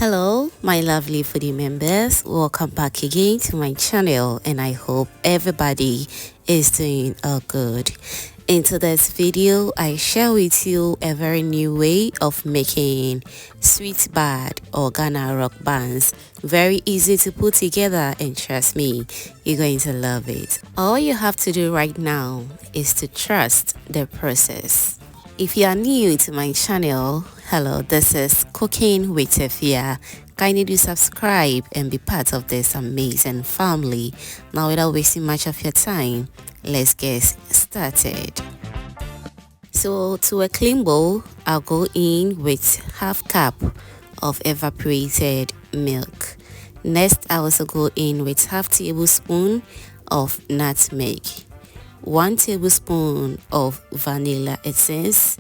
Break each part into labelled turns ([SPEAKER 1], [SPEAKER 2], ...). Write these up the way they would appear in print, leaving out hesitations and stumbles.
[SPEAKER 1] Hello my lovely foodie members, welcome back again to my channel, and I hope everybody is doing good. In today's video, I share with you a very new way of making sweet bad or Ghana rock buns. Very easy to put together, and trust me, you're going to love it. All you have to do right now is to trust the process. If you are new to my channel, hello, this is Cooking with Efia. Kindly do subscribe and be part of this amazing family. Now, without wasting much of your time, let's get started. So to a clean bowl, I'll go in with half cup of evaporated milk. Next, I also go in with half tablespoon of nutmeg, 1 tablespoon of vanilla essence.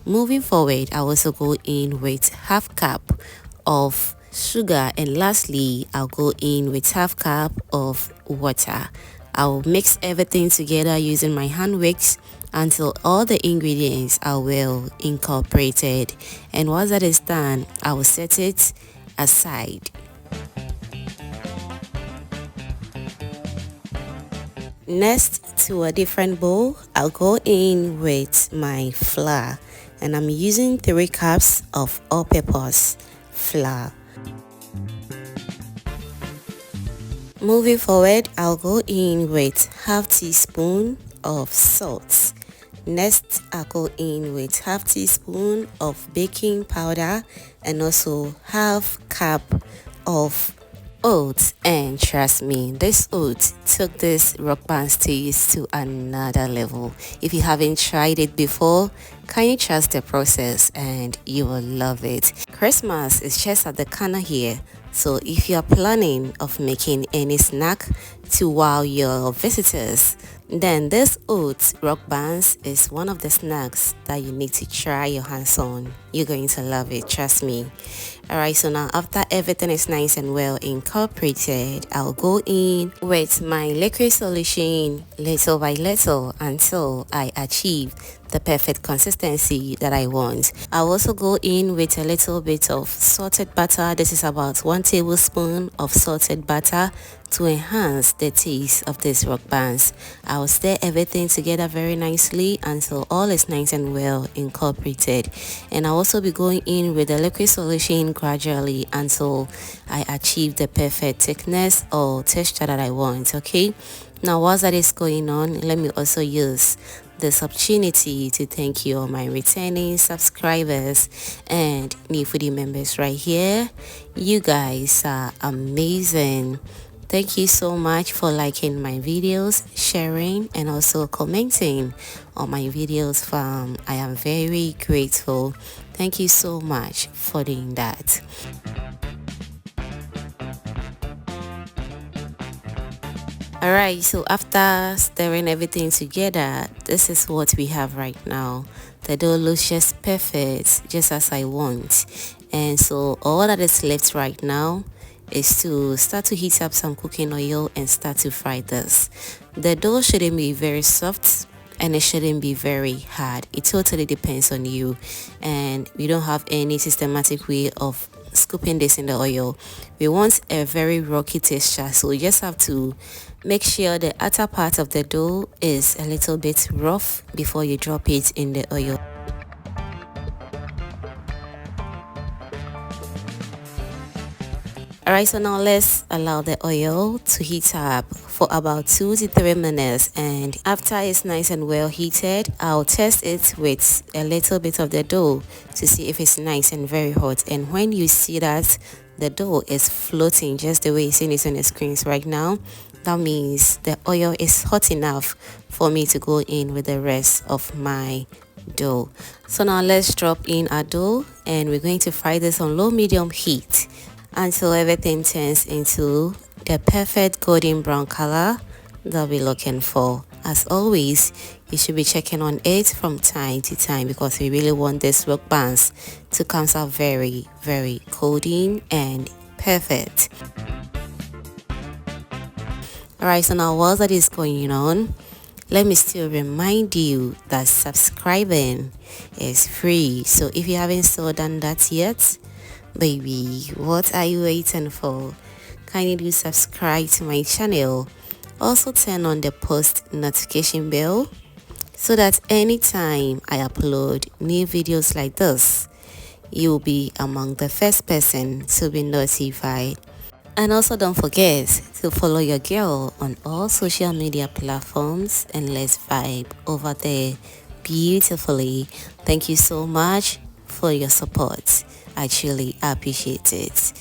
[SPEAKER 1] Moving forward, I also go in with half cup of sugar, and lastly I'll go in with half cup of water. I'll mix everything together using my hand whisk until all the ingredients are well incorporated, and once that is done, I will set it aside. Next, to a different bowl, I'll go in with my flour, and I'm using 3 cups of all-purpose flour. Moving forward, I'll go in with half teaspoon of salt. Next, I'll go in with half teaspoon of baking powder and also half cup of oats. And trust me, this oats took this rock buns taste to another level. If you haven't tried it before, kindly trust the process and you will love it. Christmas is just at the corner here, so if you are planning of making any snack to wow your visitors, then this oats rock buns is one of the snacks that you need to try your hands on. You're going to love it, trust me. Alright, so now after everything is nice and well incorporated, I'll go in with my liquid solution little by little until I achieve the perfect consistency that I want. I'll also go in with a little bit of salted butter. This is about 1 tablespoon of salted butter to enhance the taste of these rock buns. I'll stir everything together very nicely until all is nice and well incorporated, and I'll also be going in with the liquid solution gradually until I achieve the perfect thickness or texture that I want. Okay, now whilst that is going on, let me also use this opportunity to thank you all my returning subscribers and new foodie members right here. You guys are amazing. Thank you so much for liking my videos, sharing, and also commenting on my videos, fam. I am very grateful. Thank you so much for doing that. Alright, so after stirring everything together, this is what we have right now. The dough looks just perfect, just as I want. And so all that is left right now is to start to heat up some cooking oil and start to fry this. The dough shouldn't be very soft and it shouldn't be very hard. It totally depends on you, and we don't have any systematic way of scooping this in the oil. We want a very rocky texture, so you just have to make sure the outer part of the dough is a little bit rough before you drop it in the oil. Alright, so now let's allow the oil to heat up for about 2 to 3 minutes, and after it's nice and well heated, I'll test it with a little bit of the dough to see if it's nice and very hot. And when you see that the dough is floating just the way you see it on the screens right now, that means the oil is hot enough for me to go in with the rest of my dough. So now let's drop in our dough, and we're going to fry this on low medium heat until everything turns into the perfect golden brown color that we're looking for. As always, you should be checking on it from time to time because we really want this rock buns to come out very, very golden and perfect. Alright, so now while that is going on, let me still remind you that subscribing is free. So if you haven't still done that yet, baby, what are you waiting for? Kindly do subscribe to my channel. Also turn on the post notification bell so that anytime I upload new videos like this, you'll be among the first person to be notified. And also don't forget to follow your girl on all social media platforms and let's vibe over there beautifully. Thank you so much for your support. I truly appreciate it.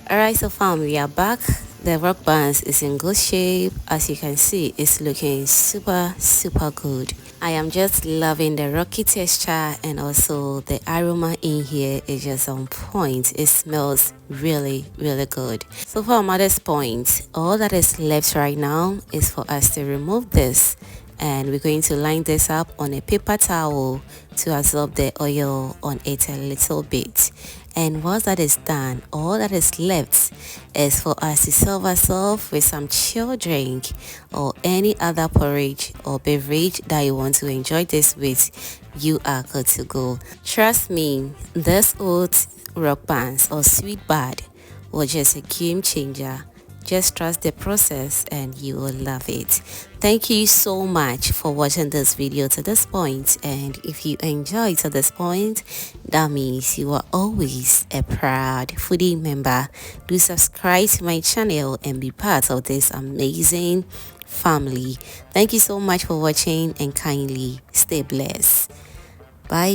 [SPEAKER 1] Alright, so fam, we are back. The rock buns is in good shape. As you can see, it's looking super good. I am just loving the rocky texture, and also the aroma in here is just on point. It smells really good. So from at this point, all that is left right now is for us to remove this, and we're going to line this up on a paper towel to absorb the oil on it a little bit. And once that is done, all that is left is for us to serve ourselves with some chilled drink or any other porridge or beverage that you want to enjoy this with. You are good to go. Trust me, this oat rock buns or sweet bud was just a game changer. Just trust the process and you will love it. Thank you so much for watching this video to this point, and if you enjoyed to this point, that means you are always a proud foodie member. Do subscribe to my channel and be part of this amazing family. Thank you so much for watching and kindly stay blessed. Bye.